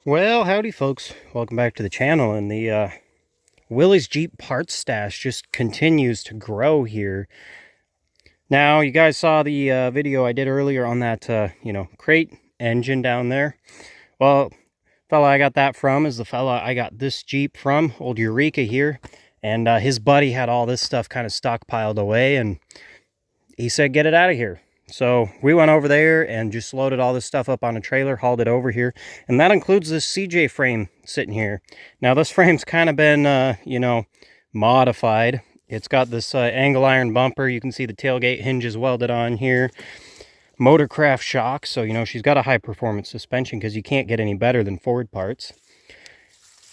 Well, howdy folks. Welcome back to the channel. And the Willys Jeep parts stash just continues to grow here. Now, you guys saw the video I did earlier on that, crate engine down there. Well, fella I got that from is the fella I got this Jeep from, old Eureka here. And his buddy had all this stuff kind of stockpiled away, and he said, get it out of here. So we went over there and just loaded all this stuff up on a trailer, hauled it over here. And that includes this CJ frame sitting here. Now this frame's kind of been, modified. It's got this angle iron bumper. You can see the tailgate hinges welded on here. Motorcraft shocks. So, she's got a high performance suspension because you can't get any better than Ford parts.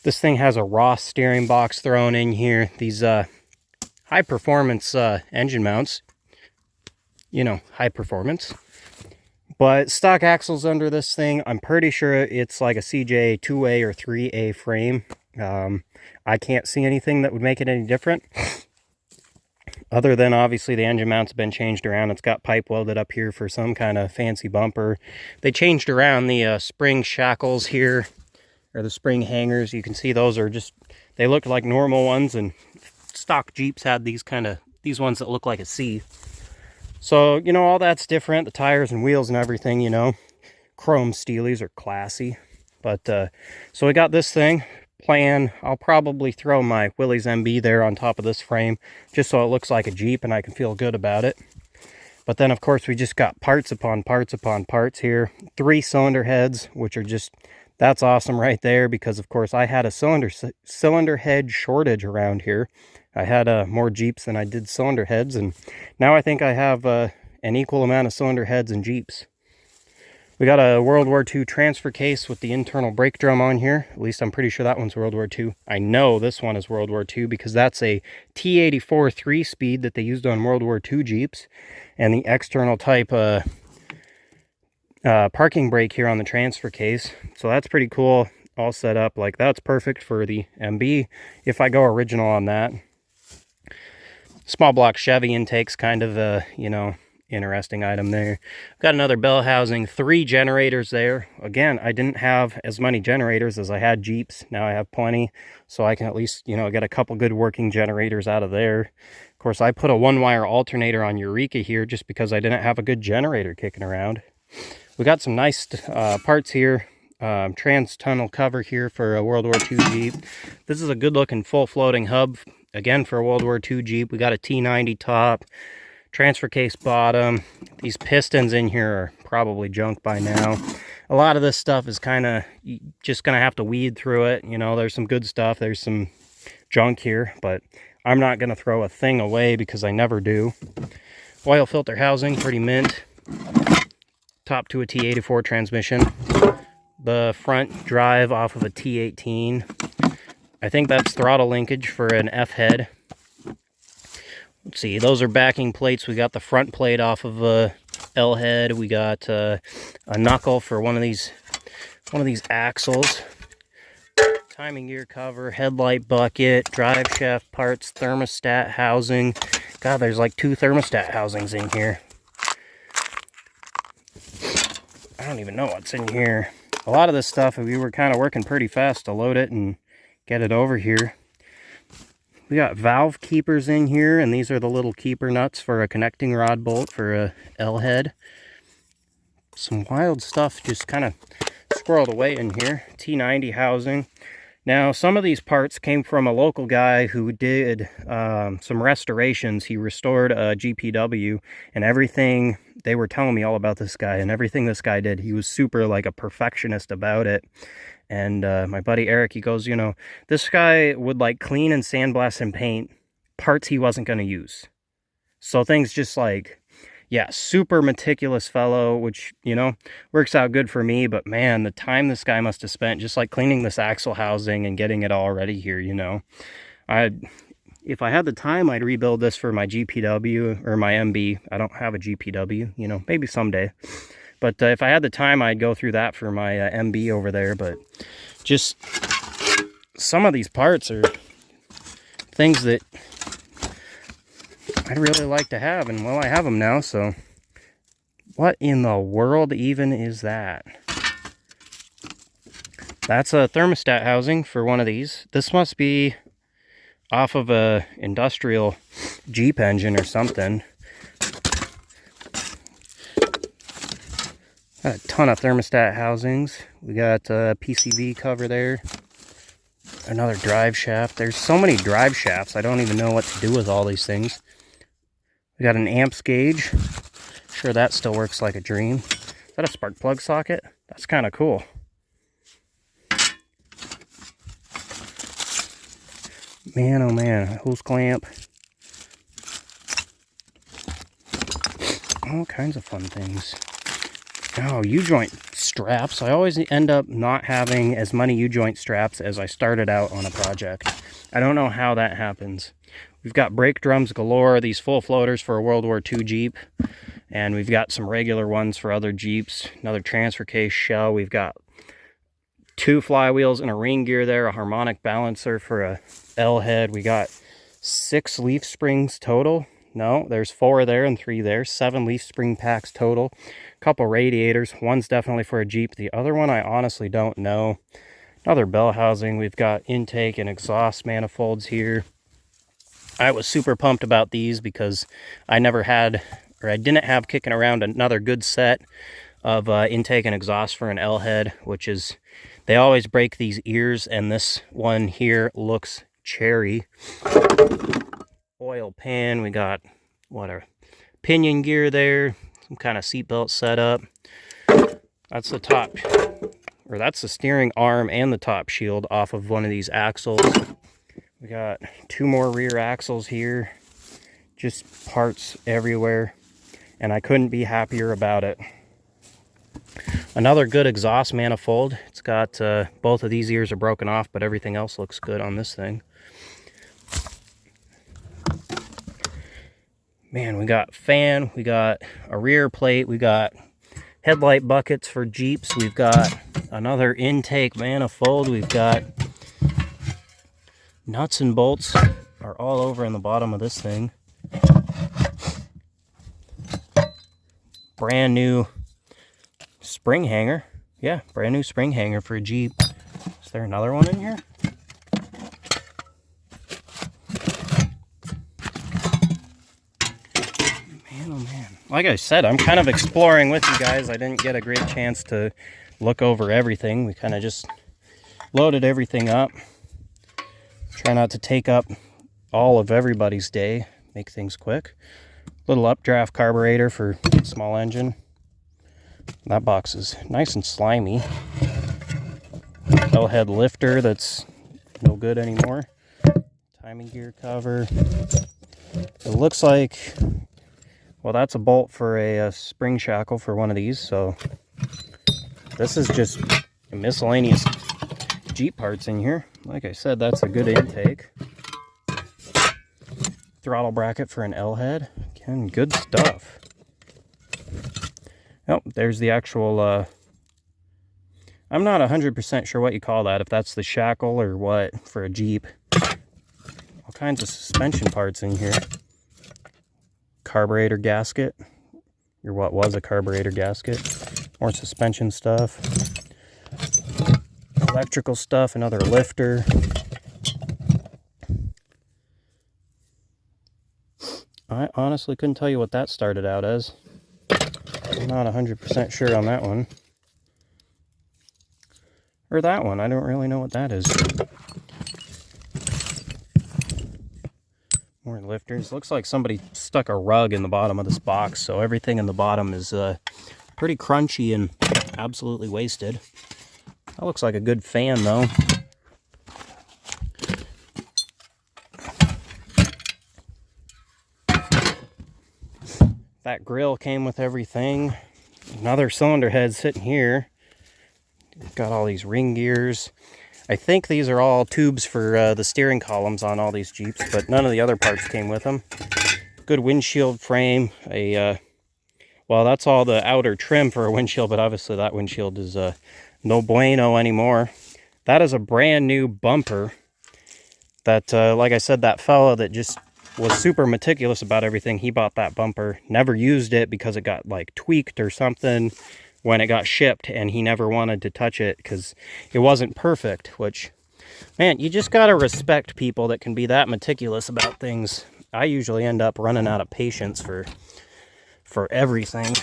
This thing has a Ross steering box thrown in here. These high performance engine mounts. High performance. But stock axles under this thing, I'm pretty sure it's like a CJ 2A or 3A frame. I can't see anything that would make it any different. Other than obviously the engine mounts have been changed around. It's got pipe welded up here for some kind of fancy bumper. They changed around the spring shackles here, or the spring hangers. You can see those are just, they look like normal ones, and stock Jeeps had these ones that look like a C. So, all that's different. The tires and wheels and everything, chrome steelies are classy. But, so we got this thing. I'll probably throw my Willys MB there on top of this frame, just so it looks like a Jeep and I can feel good about it. But then, of course, we just got parts upon parts upon parts here. 3 cylinder heads, which are just, that's awesome right there, because, of course, I had a cylinder head shortage around here. I had more Jeeps than I did cylinder heads, and now I think I have an equal amount of cylinder heads and Jeeps. We got a World War II transfer case with the internal brake drum on here. At least I'm pretty sure that one's World War II. I know this one is World War II because that's a T84 3-speed that they used on World War II Jeeps. And the external type parking brake here on the transfer case. So that's pretty cool, all set up. Like, that's perfect for the MB if I go original on that. Small block Chevy intake's kind of a, interesting item there. Got another bell housing, 3 generators there. Again, I didn't have as many generators as I had Jeeps. Now I have plenty, so I can at least, get a couple good working generators out of there. Of course, I put a 1-wire alternator on Eureka here just because I didn't have a good generator kicking around. We got some nice parts here. Trans tunnel cover here for a World War II Jeep. This is a good looking full floating hub. Again, for a World War II Jeep. We got a T90 top, transfer case bottom. These pistons in here are probably junk by now. A lot of this stuff is kind of just going to have to weed through it. There's some good stuff. There's some junk here, but I'm not going to throw a thing away because I never do. Oil filter housing, pretty mint. Top to a T84 transmission. The front drive off of a T18. I think that's throttle linkage for an F head. Let's see, those are backing plates. We got the front plate off of a L head. We got a knuckle for one of these axles. Timing gear cover, headlight bucket, drive shaft parts, thermostat housing. God, there's like 2 thermostat housings in here. I don't even know what's in here. A lot of this stuff, we were kind of working pretty fast to load it and get it over here. We got valve keepers in here, and these are the little keeper nuts for a connecting rod bolt for a L head. Some wild stuff just kind of squirreled away in here. T90 housing. Now, some of these parts came from a local guy who did some restorations. He restored a GPW, and everything, they were telling me all about this guy, and everything this guy did, he was super like a perfectionist about it. And my buddy Eric, he goes, this guy would like clean and sandblast and paint parts he wasn't going to use. So things just like, yeah, super meticulous fellow, which, works out good for me. But man, the time this guy must have spent just like cleaning this axle housing and getting it all ready here, if I had the time, I'd rebuild this for my GPW or my MB. I don't have a GPW, maybe someday. But if I had the time, I'd go through that for my MB over there. But just some of these parts are things that I'd really like to have. And, well, I have them now, so what in the world even is that? That's a thermostat housing for one of these. This must be off of a industrial Jeep engine or something. Got a ton of thermostat housings. We got a PCV cover there. Another drive shaft. There's so many drive shafts. I don't even know what to do with all these things. We got an amps gauge. Sure, that still works like a dream. Is that a spark plug socket? That's kind of cool. Man, oh man, hose clamp. All kinds of fun things. Oh, U-joint straps. I always end up not having as many U-joint straps as I started out on a project. I don't know how that happens. We've got brake drums galore, these full floaters for a World War II Jeep, and we've got some regular ones for other Jeeps. Another transfer case shell. We've got 2 flywheels and a ring gear there, a harmonic balancer for a L head. We got 6 leaf springs total. No, there's 4 there and 3 there. 7 leaf spring packs total. A couple radiators. One's definitely for a Jeep. The other one I honestly don't know. Another bell housing. We've got intake and exhaust manifolds here. I was super pumped about these because I never had, or I didn't have kicking around another good set of intake and exhaust for an L head, which is, they always break these ears, and this one here looks cherry. Oil pan, we got what, a pinion gear there, some kind of seatbelt setup. That's the top, or that's the steering arm and the top shield off of one of these axles. We got 2 more rear axles here, just parts everywhere, and I couldn't be happier about it. Another good exhaust manifold. It's got both of these ears are broken off, but everything else looks good on this thing. Man, we got fan, we got a rear plate, we got headlight buckets for Jeeps, we've got another intake manifold, we've got nuts and bolts are all over in the bottom of this thing. Brand new spring hanger. Yeah, brand new spring hanger for a Jeep. Is there another one in here? Man, oh man. Like I said, I'm kind of exploring with you guys. I didn't get a great chance to look over everything. We kind of just loaded everything up. Try not to take up all of everybody's day. Make things quick. Little updraft carburetor for small engine. That box is nice and slimy. L-head lifter that's no good anymore. Timing gear cover. It looks like, well, that's a bolt for a spring shackle for one of these. So this is just miscellaneous Jeep parts in here. Like I said, that's a good intake. Throttle bracket for an L-head. Again, good stuff. Oh, there's the actual, I'm not 100% sure what you call that, if that's the shackle or what for a Jeep. All kinds of suspension parts in here. Carburetor gasket, or what was a carburetor gasket. More suspension stuff. Electrical stuff, another lifter. I honestly couldn't tell you what that started out as. I'm not 100% sure on that one. Or that one, I don't really know what that is. More lifters. Looks like somebody stuck a rug in the bottom of this box, so everything in the bottom is pretty crunchy and absolutely wasted. That looks like a good fan, though. That grill came with everything. Another cylinder head sitting here. Got all these ring gears. I think these are all tubes for the steering columns on all these Jeeps, but none of the other parts came with them. Good windshield frame. Well, that's all the outer trim for a windshield, but obviously that windshield is no bueno anymore. That is a brand new bumper that, like I said, that fella that just was super meticulous about everything, he bought that bumper, never used it because it got like tweaked or something. when it got shipped, and he never wanted to touch it because it wasn't perfect, which, man, you just gotta respect people that can be that meticulous about things. I usually end up running out of patience for everything.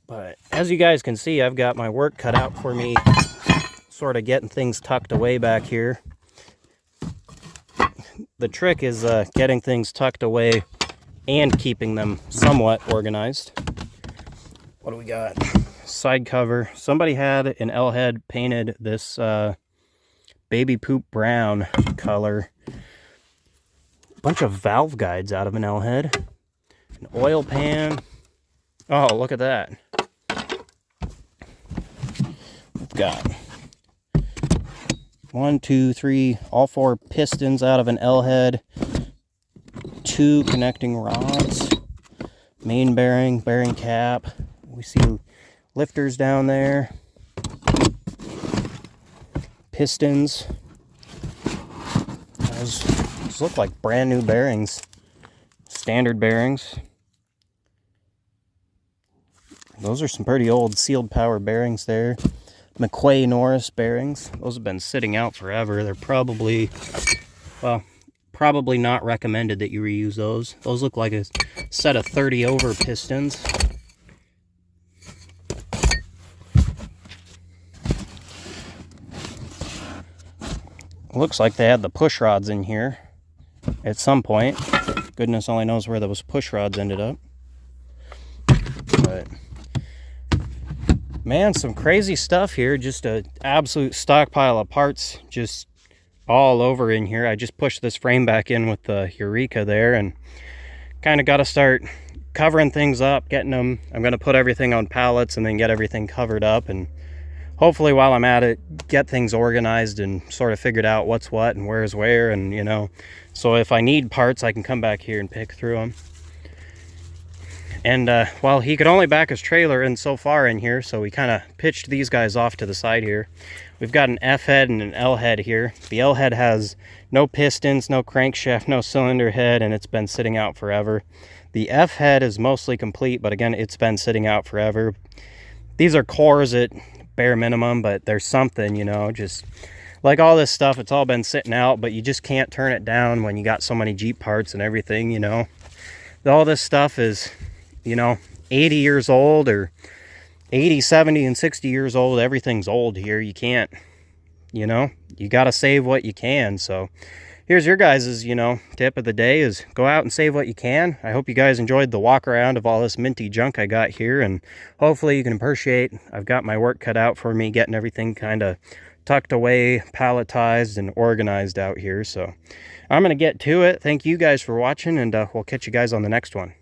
But as you guys can see, I've got my work cut out for me, sort of getting things tucked away back here. The trick is getting things tucked away and keeping them somewhat organized. What do we got? Side cover. Somebody had an L head painted this baby poop brown color. Bunch of valve guides out of an L head. An oil pan. Oh, look at that. We've got 1, 2, 3, all 4 pistons out of an L head. 2 connecting rods. Main bearing, bearing cap. We see lifters down there. Pistons. Those look like brand new bearings. Standard bearings. Those are some pretty old sealed power bearings there. McQuay Norris bearings. Those have been sitting out forever. They're probably, well, probably not recommended that you reuse those. Those look like a set of 30 over pistons. Looks like they had the push rods in here at some point. Goodness only knows where those push rods ended up. But man, some crazy stuff here. Just an absolute stockpile of parts just all over in here. I just pushed this frame back in with the Eureka there, and kind of got to start covering things up, getting them. I'm going to put everything on pallets and then get everything covered up, and hopefully while I'm at it, get things organized and sort of figured out what's what and where's where, and you know, so if I need parts, I can come back here and pick through them. And well, he could only back his trailer in so far in here, so we kind of pitched these guys off to the side here. We've got an F head and an L head here. The L head has no pistons, no crankshaft, no cylinder head, and it's been sitting out forever. The F head is mostly complete, but again, it's been sitting out forever. These are cores at bare minimum, but there's something, you know, just like all this stuff, it's all been sitting out, but you just can't turn it down when you got so many Jeep parts and everything, you know. All this stuff is, you know, 80 years old, or 80, 70, and 60 years old. Everything's old here. You can't, you know, you got to save what you can. So here's your guys', you know, tip of the day is go out and save what you can. I hope you guys enjoyed the walk around of all this minty junk I got here, and hopefully you can appreciate I've got my work cut out for me getting everything kind of tucked away, palletized, and organized out here. So I'm going to get to it. Thank you guys for watching, and we'll catch you guys on the next one.